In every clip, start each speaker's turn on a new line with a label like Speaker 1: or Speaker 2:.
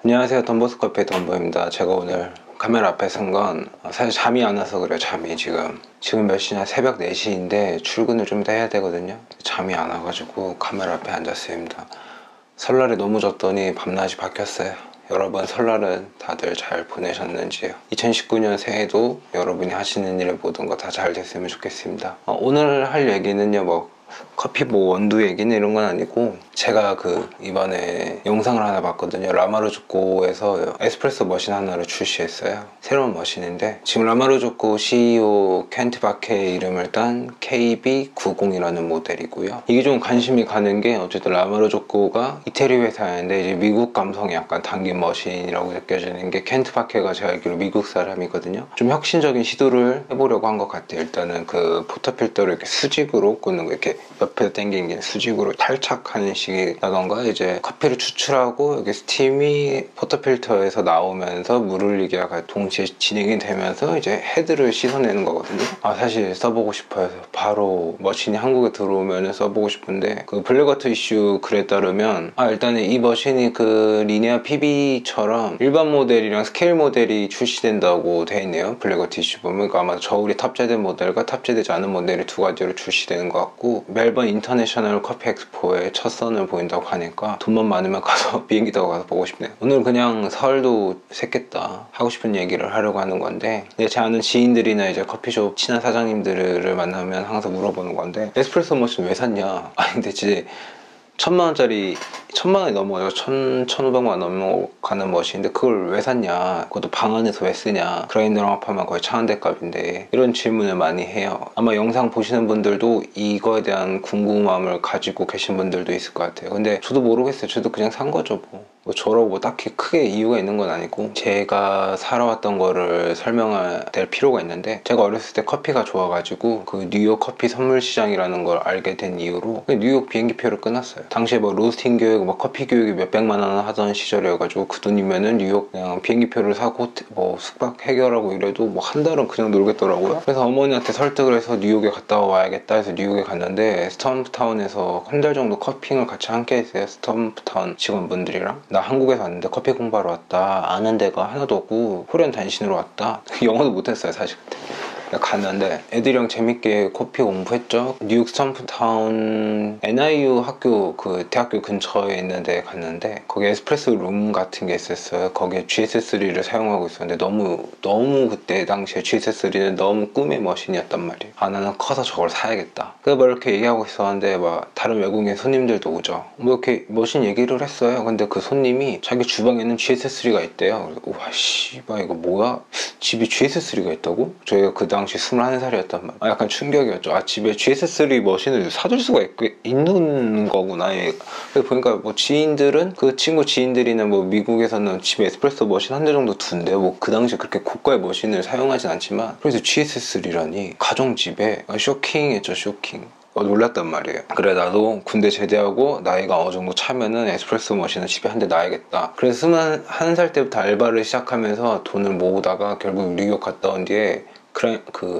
Speaker 1: 안녕하세요. 덤버스커피의 덤버입니다. 제가 오늘 카메라 앞에 선 건 사실 잠이 안 와서 그래요. 잠이 지금 몇 시냐, 새벽 4시인데 출근을 좀 더 해야 되거든요. 잠이 안 와가지고 카메라 앞에 앉았습니다. 설날에 너무 졌더니 밤낮이 바뀌었어요. 여러분 설날은 다들 잘 보내셨는지요? 2019년 새해도 여러분이 하시는 일 모든 거 다 잘 됐으면 좋겠습니다. 오늘 할 얘기는요, 커피 원두 얘기는 이런 건 아니고, 제가 이번에 영상을 하나 봤거든요. 라마르조코에서 에스프레소 머신 하나를 출시했어요. 새로운 머신인데, 지금 라마르조코 CEO 켄트 바케의 이름을 딴 KB90이라는 모델이고요. 이게 좀 관심이 가는 게, 어쨌든 라마르조코가 이태리 회사인데 이제 미국 감성이 약간 담긴 머신이라고 느껴지는 게, 켄트 바케가 제가 알기로 미국 사람이거든요. 좀 혁신적인 시도를 해보려고 한 것 같아요. 일단은 포터필터를 이렇게 수직으로 꽂는 거, 이렇게 옆에 당긴 게 수직으로 탈착하는 식이라던가, 이제 커피를 추출하고 여기 스팀이 포터필터에서 나오면서 물 흘리기가 동시에 진행이 되면서 이제 헤드를 씻어내는 거거든요. 사실 써보고 싶어요. 바로 머신이 한국에 들어오면 써보고 싶은데, 블랙워터 이슈 글에 따르면 일단은 이 머신이 리니아 PB처럼 일반 모델이랑 스케일 모델이 출시된다고 돼 있네요. 블랙워터 이슈 보면. 그러니까 아마 저울이 탑재된 모델과 탑재되지 않은 모델이 두 가지로 출시되는 것 같고, 멜번 인터내셔널 커피 엑스포에 첫 선을 보인다고 하니까 돈만 많으면 가서 비행기 타고 가서 보고 싶네요. 오늘 그냥 설도 샜겠다 하고 싶은 얘기를 하려고 하는 건데, 제 아는 지인들이나 이제 커피숍 친한 사장님들을 만나면 항상 물어보는 건데, 에스프레소 머신 왜 샀냐? 근데 진짜 1000만원이 넘어가요. 1500만원 넘어가는 머신인데 그걸 왜 샀냐, 그것도 방 안에서 왜 쓰냐, 그라인더랑 합하면 거의 차 한 대 값인데, 이런 질문을 많이 해요. 아마 영상 보시는 분들도 이거에 대한 궁금함을 가지고 계신 분들도 있을 것 같아요. 근데 저도 모르겠어요. 저도 그냥 산 거죠. 저라고 딱히 크게 이유가 있는 건 아니고, 제가 살아왔던 거를 설명해야 될 필요가 있는데, 제가 어렸을 때 커피가 좋아가지고 뉴욕 커피 선물 시장이라는 걸 알게 된 이유로 뉴욕 비행기표를 끊었어요. 당시에 로스팅 교육, 커피 교육이 몇백만 원 하던 시절이어가지고, 그 돈이면은 뉴욕 그냥 비행기표를 사고 숙박 해결하고 이래도 한 달은 그냥 놀겠더라고요. 그래서 어머니한테 설득을 해서 뉴욕에 갔다 와야겠다 해서 뉴욕에 갔는데, 스톰프타운에서 한 달 정도 커핑을 같이 함께 했어요. 스톰프타운 직원분들이랑. 나 한국에서 왔는데 커피 공부하러 왔다, 아는 데가 하나도 없고 호련 단신으로 왔다. 영어도 못했어요 사실 그때. 갔는데 애들이랑 재밌게 커피 공부했죠. 뉴욕 스톰프타운 NIU 학교, 대학교 근처에 있는 데 갔는데, 거기 에스프레소 룸 같은 게 있었어요. 거기에 GS3를 사용하고 있었는데, 너무 그때 당시에 GS3는 너무 꿈의 머신이었단 말이에요. 나는 커서 저걸 사야겠다. 그래서 이렇게 얘기하고 있었는데, 다른 외국인 손님들도 오죠. 이렇게 머신 얘기를 했어요. 근데 그 손님이 자기 주방에는 GS3가 있대요. 그래서 우와 씨발 이거 뭐야? 집에 GS3가 있다고? 저희가 그 당시 21살이었단 말이에요. 약간 충격이었죠. 집에 GS3 머신을 사줄 수가 있는 거구나. 그래서 보니까 지인들은, 그 친구 지인들이나 미국에서는 집에 에스프레소 머신 한 대 정도 둔대. 그 당시 그렇게 고가의 머신을 사용하진 않지만, 그래서 GS3라니 가정집에. 쇼킹했죠. 쇼킹. 놀랐단 말이에요. 그래, 나도 군대 제대하고 나이가 어느 정도 차면은 에스프레소 머신을 집에 한 대 놔야겠다. 그래서 21살 때부터 알바를 시작하면서 돈을 모으다가 결국 뉴욕 갔다 온 뒤에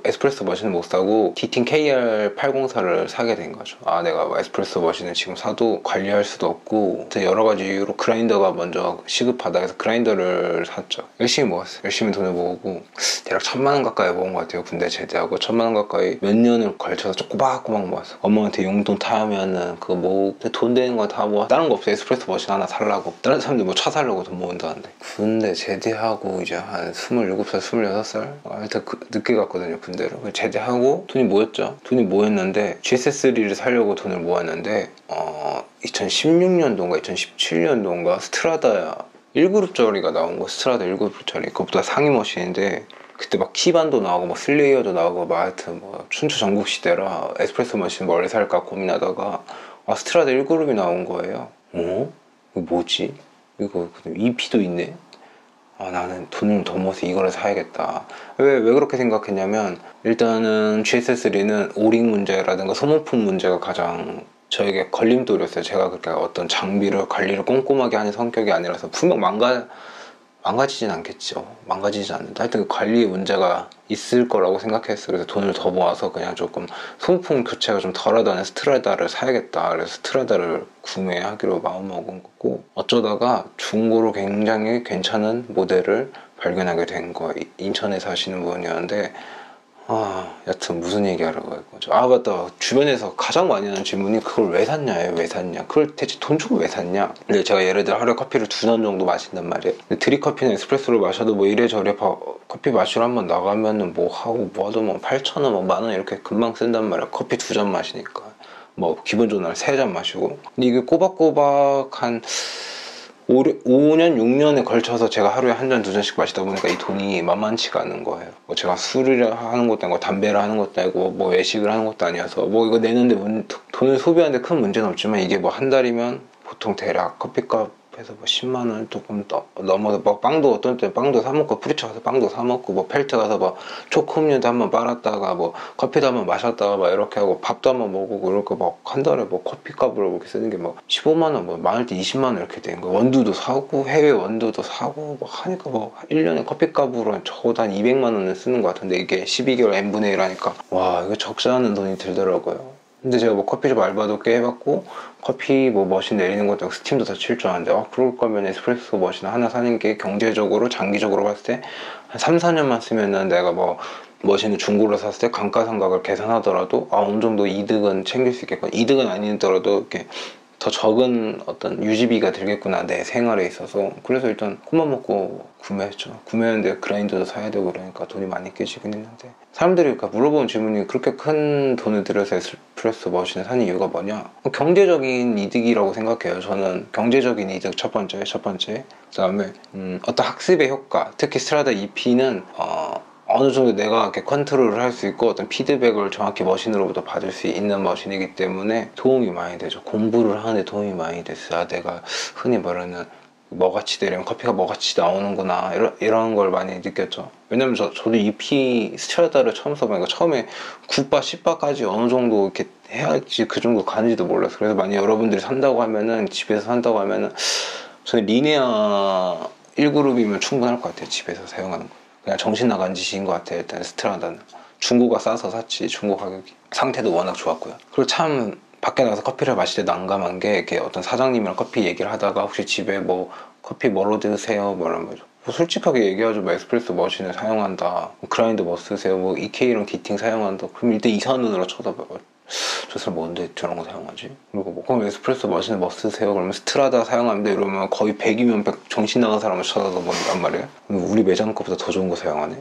Speaker 1: 에스프레소 머신을 못 사고 디틴 KR804를 사게 된 거죠. 내가 에스프레소 머신을 지금 사도 관리할 수도 없고, 여러 가지 이유로 그라인더가 먼저 시급하다 해서 그라인더를 샀죠. 열심히 모았어요. 열심히 돈을 모으고 대략 1000만원 가까이 모은 것 같아요. 군대 제대하고 1000만원 가까이 몇 년을 걸쳐서 꼬박꼬박 모았어. 엄마한테 용돈 타면은 돈 되는 거 다 모아. 다른 거 없어. 에스프레소 머신 하나 살라고. 다른 사람들 차 살려고 돈 모은다는데. 군대 제대하고 이제 한 27살 26살 하여튼 늦게 갔거든요, 군대를. 제대하고 돈이 모였죠. 돈이 모였는데 GS3를 사려고 돈을 모았는데, 2016년도인가 2017년도인가 스트라다 1그룹짜리가 나온 거. 스트라다 1그룹짜리. 그것보다 상위 머신인데, 그때 키반도 나오고 슬레이어도 나오고 하여튼 춘추 전국시대라 에스프레소 머신 원래 살까 고민하다가 스트라다 1그룹이 나온 거예요. 이거 뭐지? 이거 EP도 있네? 나는 돈을 더 모아서 이거를 사야겠다. 왜 그렇게 생각했냐면, 일단은 GS3는 오링 문제라든가 소모품 문제가 가장 저에게 걸림돌이었어요. 제가 그렇게 어떤 장비를 관리를 꼼꼼하게 하는 성격이 아니라서, 분명 망가지진 않겠죠. 망가지지 않는다. 하여튼 그 관리에 문제가 있을 거라고 생각했어요. 그래서 돈을 더 모아서 그냥 조금 소모품 교체가 좀 덜하다는 스트라다를 사야겠다. 그래서 스트라다를 구매하기로 마음먹은 거고, 어쩌다가 중고로 굉장히 괜찮은 모델을 발견하게 된 거예요. 인천에 사시는 분이었는데, 여튼 무슨 얘기하려고 했거죠. 맞다. 주변에서 가장 많이 하는 질문이 그걸 왜 샀냐예요. 왜 샀냐. 그걸 대체 돈 주고 왜 샀냐. 근데 제가 예를 들어 하루에 커피를 2잔 정도 마신단 말이에요. 근데 드립커피나 에스프레소를 마셔도 뭐 이래저래 커피 마시러 한번 나가면은 뭐 하고 뭐하도 뭐 8,000원, 뭐 10,000원 이렇게 금방 쓴단 말이에요. 커피 2잔 마시니까. 뭐 기분 좋은 날 3잔 마시고. 근데 이게 꼬박꼬박 한 5년, 6년에 걸쳐서 제가 하루에 한 잔, 2잔씩 마시다 보니까 이 돈이 만만치가 않은 거예요. 뭐 제가 술을 하는 것도 아니고 담배를 하는 것도 아니고 뭐 외식을 하는 것도 아니어서 뭐 이거 내는데 돈을 소비하는데 큰 문제는 없지만, 이게 뭐 한 달이면 보통 대략 커피값에서 뭐 10만 원 조금 넘어서 뭐 빵도 어떤 때 빵도 사 먹고, 프리처 가서 빵도 사 먹고, 뭐 펠트 가서 뭐 초코음료도 한번 빨았다가 뭐 커피도 한번 마셨다가 막 이렇게 하고 밥도 한번 먹고, 이렇게 막 한 달에 뭐 커피값으로 이렇게 쓰는 게 뭐 15만 원, 뭐 많을 때 20만 원 이렇게 된 거예요. 원두도 사고 해외 원두도 사고 뭐 하니까 뭐 1년에 커피값으로 적어도 한 200만 원을 쓰는 것 같은데, 이게 12개월 n분의 1 하니까 와, 이거 적지 않은 돈이 들더라고요. 근데 제가 뭐 커피숍 알바도 꽤 해봤고, 커피 뭐 머신 내리는 것도 스팀도 다 칠 줄 아는데, 그럴 거면 에스프레소 머신 하나 사는 게 경제적으로 장기적으로 봤을 때 한 3, 4년만 쓰면은 내가 뭐 머신을 중고로 샀을 때 감가상각을 계산하더라도 어느 정도 이득은 챙길 수 있겠고, 이득은 아니더라도 이렇게 더 적은 어떤 유지비가 들겠구나, 내 생활에 있어서. 그래서 일단 큰맘 먹고 구매했죠. 구매했는데 그라인더도 사야 되고 그러니까 돈이 많이 깨지긴 했는데, 사람들이 물어보는 질문이 그렇게 큰 돈을 들여서 에스프레소 머신을 사는 이유가 뭐냐? 경제적인 이득이라고 생각해요. 저는 경제적인 이득 첫 번째. 그 다음에 어떤 학습의 효과, 특히 스트라다 EP는 어느 정도 내가 이렇게 컨트롤을 할 수 있고, 어떤 피드백을 정확히 머신으로부터 받을 수 있는 머신이기 때문에 도움이 많이 되죠. 공부를 하는데 도움이 많이 됐어요. 내가 흔히 말하는 뭐같이 되려면 커피가 뭐같이 나오는구나, 이런 걸 많이 느꼈죠. 왜냐면 저도 EP 스트라다를 처음 써보니까 처음에 9바, 10바까지 어느 정도 이렇게 해야지 그 정도 가는지도 몰랐어요. 그래서 만약 여러분들이 산다고 하면은, 집에서 산다고 하면은, 저는 리네아 1그룹이면 충분할 것 같아요. 집에서 사용하는 거. 그냥 정신 나간 짓인 것 같아요. 일단 스트라다는 중고가 싸서 샀지, 중고 가격이. 상태도 워낙 좋았고요. 그리고 참 밖에 나가서 커피를 마실 때 난감한 게, 이렇게 어떤 사장님이랑 커피 얘기를 하다가 혹시 집에 뭐 커피 뭐로 드세요? 뭐 이런 거죠. 솔직하게 얘기하죠. 뭐 에스프레소 머신을 사용한다, 뭐 그라인더 뭐 쓰세요, 뭐 EK랑 디팅 사용한다. 그럼 일단 이상한 쳐다봐요. 저 사람 뭔데 저런 거 사용하지? 그리고 뭐 그럼 에스프레소 머신을 뭐 쓰세요? 그러면 스트라다 사용합니다 이러면 거의 100이면 100 정신 나간 사람을 쳐다본단 말이에요. 우리 매장 거보다 더 좋은 거 사용하네?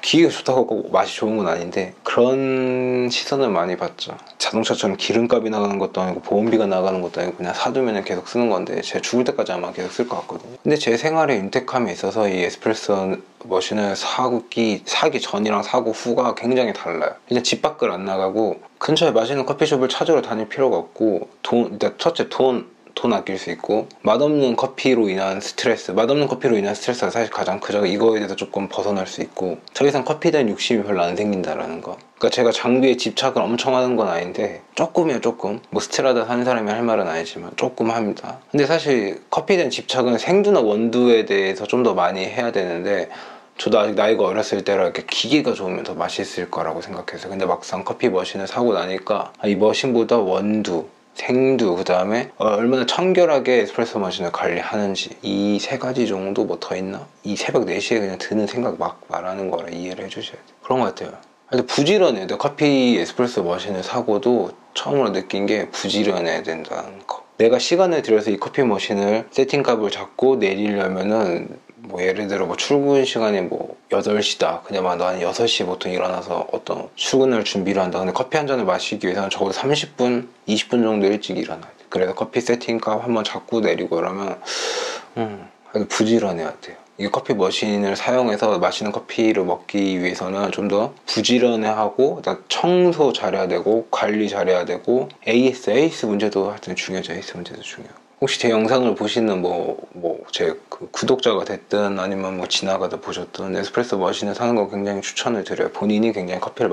Speaker 1: 기계가 좋다고 하고 맛이 좋은 건 아닌데, 그런 시선을 많이 받죠. 자동차처럼 기름값이 나가는 것도 아니고 보험비가 나가는 것도 아니고 그냥 사두면 계속 쓰는 건데, 제가 죽을 때까지 아마 계속 쓸 것 같거든요. 근데 제 생활의 윤택함에 있어서 이 에스프레소 머신을 사기 전이랑 사고 후가 굉장히 달라요. 일단 집 밖을 안 나가고 근처에 맛있는 커피숍을 찾으러 다닐 필요가 없고, 일단 첫째 돈 아낄 수 있고, 맛없는 커피로 인한 스트레스가 사실 가장 크죠. 이거에 대해서 조금 벗어날 수 있고, 더 이상 커피에 대한 욕심이 별로 안 생긴다라는 거. 그러니까 제가 장비에 집착을 엄청 하는 건 아닌데, 조금이에요, 조금. 뭐 스트라다 사는 사람이 할 말은 아니지만 조금 합니다. 근데 사실 커피에 대한 집착은 생두나 원두에 대해서 좀 더 많이 해야 되는데, 저도 아직 나이가 어렸을 때라 이렇게 기계가 좋으면 더 맛있을 거라고 생각했어요. 근데 막상 커피 머신을 사고 나니까 이 머신보다 원두, 생두, 그 다음에 얼마나 청결하게 에스프레소 머신을 관리하는지, 이 3가지 정도 뭐 더 있나? 이 새벽 4시에 그냥 드는 생각 막 말하는 거라 이해를 해주셔야 돼요. 그런 것 같아요. 근데 부지런해요. 커피 에스프레소 머신을 사고도 처음으로 느낀 게 부지런해야 된다는 거. 내가 시간을 들여서 이 커피 머신을 세팅값을 잡고 내리려면은, 뭐 예를 들어 뭐 출근 시간이 뭐 8시다. 그냥 막 나는 6시에 보통 일어나서 어떤 출근을 준비를 한다. 근데 커피 한 잔을 마시기 위해서는 적어도 30분, 20분 정도 일찍 일어나야 돼. 그래서 커피 세팅값 한번 잡고 내리고 이러면 아주 부지런해야 돼요. 이 커피 머신을 사용해서 마시는 커피를 먹기 위해서는 좀 더 부지런해하고, 청소 잘해야 되고, 관리 잘해야 되고, AS 문제도 하여튼 중요하죠. AS 문제도 중요해요. 혹시 제 영상을 보시는 제 구독자가 됐든 아니면 뭐 지나가다 보셨든, 에스프레소 머신을 사는 거 굉장히 추천을 드려요. 본인이 굉장히 커피를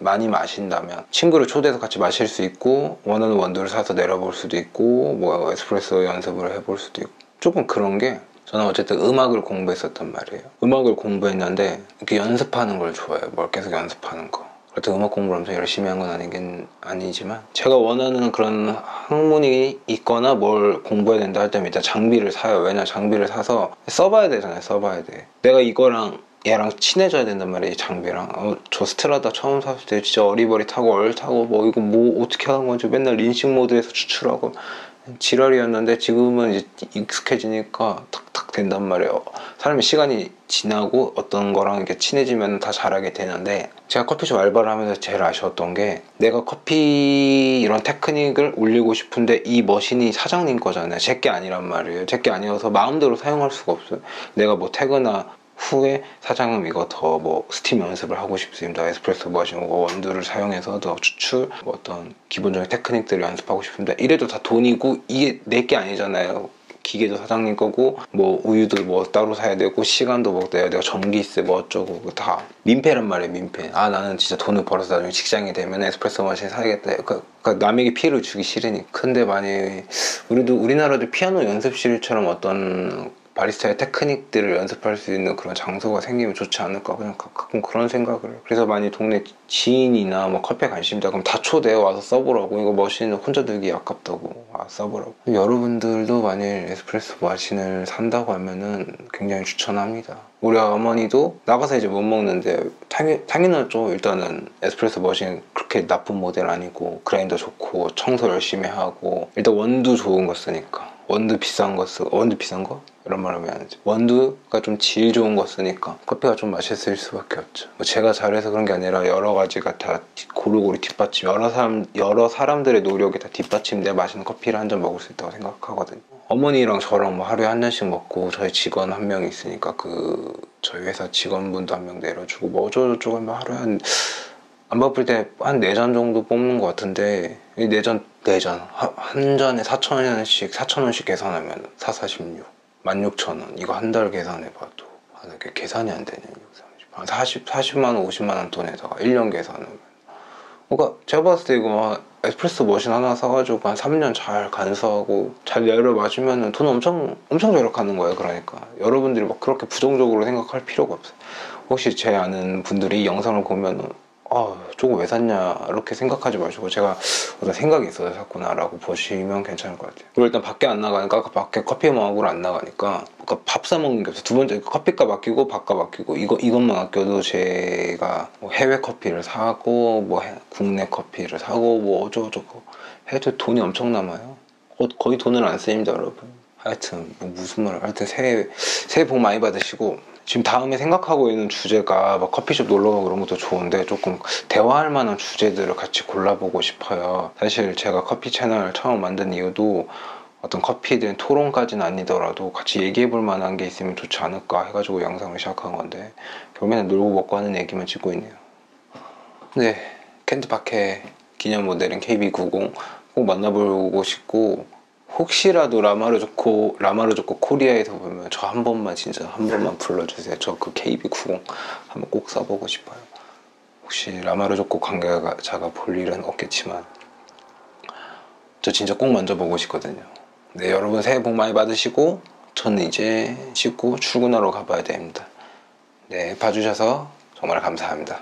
Speaker 1: 많이 마신다면 친구를 초대해서 같이 마실 수 있고, 원하는 원두를 사서 내려볼 수도 있고, 뭐 에스프레소 연습을 해볼 수도 있고, 조금 그런 게 저는 어쨌든 음악을 공부했었단 말이에요. 음악을 공부했는데 이렇게 연습하는 걸 좋아해요. 뭘 계속 연습하는 거. 그렇다고 음악 공부를 엄청 열심히 한 건 아니지만 제가 원하는 그런 학문이 있거나 뭘 공부해야 된다 할 때면 일단 장비를 사요. 왜냐 장비를 사서 써봐야 되잖아요. 써봐야 돼. 내가 이거랑 얘랑 친해져야 된단 말이에요. 이 장비랑. 저 스트라다 처음 샀을 때 진짜 어리버리타고 얼타고 뭐 이거 뭐 어떻게 하는 건지 맨날 린싱 모드에서 추출하고 지랄이었는데 지금은 이제 익숙해지니까 탁탁 된단 말이에요. 사람이 시간이 지나고 어떤 거랑 이렇게 친해지면 다 잘하게 되는데, 제가 커피숍 알바를 하면서 제일 아쉬웠던 게, 내가 커피 이런 테크닉을 올리고 싶은데 이 머신이 사장님 거잖아요. 제 게 아니란 말이에요. 제 게 아니어서 마음대로 사용할 수가 없어요. 내가 뭐 퇴근하 후에 사장님 이거 더 뭐 스팀 연습을 하고 싶습니다. 에스프레소 머신 원두를 사용해서 더 추출 뭐 어떤 기본적인 테크닉들을 연습하고 싶습니다. 이래도 다 돈이고 이게 내 게 아니잖아요. 기계도 사장님 거고 뭐 우유도 뭐 따로 사야 되고 시간도 뭐 내가 전기세 뭐 어쩌고 다 민폐란 말이에요. 민폐. 아 나는 진짜 돈을 벌어서 나중에 직장이 되면 에스프레소 머신 사야겠다. 그러니까 남에게 피해를 주기 싫으니. 근데 만약에 우리나라도 피아노 연습실처럼 어떤 바리스타의 테크닉들을 연습할 수 있는 그런 장소가 생기면 좋지 않을까, 그냥 가끔 그런 생각을 해요. 그래서 만약 동네 지인이나 뭐 커피에 관심 있다 그럼 다 초대해 와서 써보라고. 이거 머신 혼자 들기 아깝다고 써보라고. 여러분들도 만약 에스프레소 머신을 산다고 하면은 굉장히 추천합니다. 우리 어머니도 나가서 이제 못 먹는데 당연하죠. 일단은 에스프레소 머신 그렇게 나쁜 모델 아니고 그라인더 좋고 청소 열심히 하고 일단 원두 좋은 거 쓰니까. 원두 비싼 거 쓰고, 원두 비싼 거? 이런 말 하면 안 되지. 원두가 좀 질 좋은 거 쓰니까 커피가 좀 맛있을 수밖에 없죠. 뭐 제가 잘해서 그런 게 아니라 여러 가지가 다 고루고루 뒷받침, 여러 사람들의 노력이 다 뒷받침돼야 맛있는 커피를 한 잔 먹을 수 있다고 생각하거든요. 어머니랑 저랑 뭐 하루에 한 잔씩 먹고 저희 직원 한 명 있으니까 저희 회사 직원분도 한 명 내려주고 뭐 어쩌고저쩌고 하면 하루에 안 바쁠 때 한 4잔 정도 뽑는 것 같은데, 이 4잔 한 잔에 4,000원씩 계산하면 4,46 16,000원. 이거 한 달 계산해봐도 이게 계산이 안 되네. 40만 원 50만 원 돈에다가 1년 계산하면, 그러니까 제가 봤을 때 이거 에스프레소 머신 하나 사가지고 한 3년 잘 간수하고 잘 내려 마시면 돈 엄청 절약하는 거예요. 그러니까 여러분들이 막 그렇게 부정적으로 생각할 필요가 없어요. 혹시 제 아는 분들이 이 영상을 보면 저거 왜 샀냐 이렇게 생각하지 마시고, 제가 어떤 생각이 있어서 샀구나 라고 보시면 괜찮을 것 같아요. 그리고 일단 밖에 안 나가니까, 밖에 커피 먹으러 안 나가니까 밥 사 먹는 게 없어요. 두 번째 커피값 아끼고 밥값 아끼고 이것만 아껴도 제가 뭐 해외 커피를 사고 뭐 국내 커피를 사고 뭐 어쩌고저쩌고 해도 돈이 엄청 남아요. 거의 돈을 안 쓰입니다 여러분. 하여튼 뭐 무슨 말을, 하여튼 새해 복 많이 받으시고, 지금 다음에 생각하고 있는 주제가 막 커피숍 놀러가고 그런 것도 좋은데 조금 대화할 만한 주제들을 같이 골라보고 싶어요. 사실 제가 커피 채널 처음 만든 이유도 어떤 커피에 대한 토론까지는 아니더라도 같이 얘기해볼 만한 게 있으면 좋지 않을까 해가지고 영상을 시작한 건데, 결국에는 놀고 먹고 하는 얘기만 찍고 있네요. 네, 켄트파케 기념 모델인 KB90 꼭 만나보고 싶고, 혹시라도 라마르조코 코리아에서 보면 저 한 번만, 진짜 한 번만 불러주세요. 저 그 KB90 한번 꼭 써보고 싶어요. 혹시 라마르조코 관계자가 볼 일은 없겠지만 저 진짜 꼭 만져보고 싶거든요. 네, 여러분 새해 복 많이 받으시고 저는 이제 씻고 출근하러 가봐야 됩니다. 네, 봐주셔서 정말 감사합니다.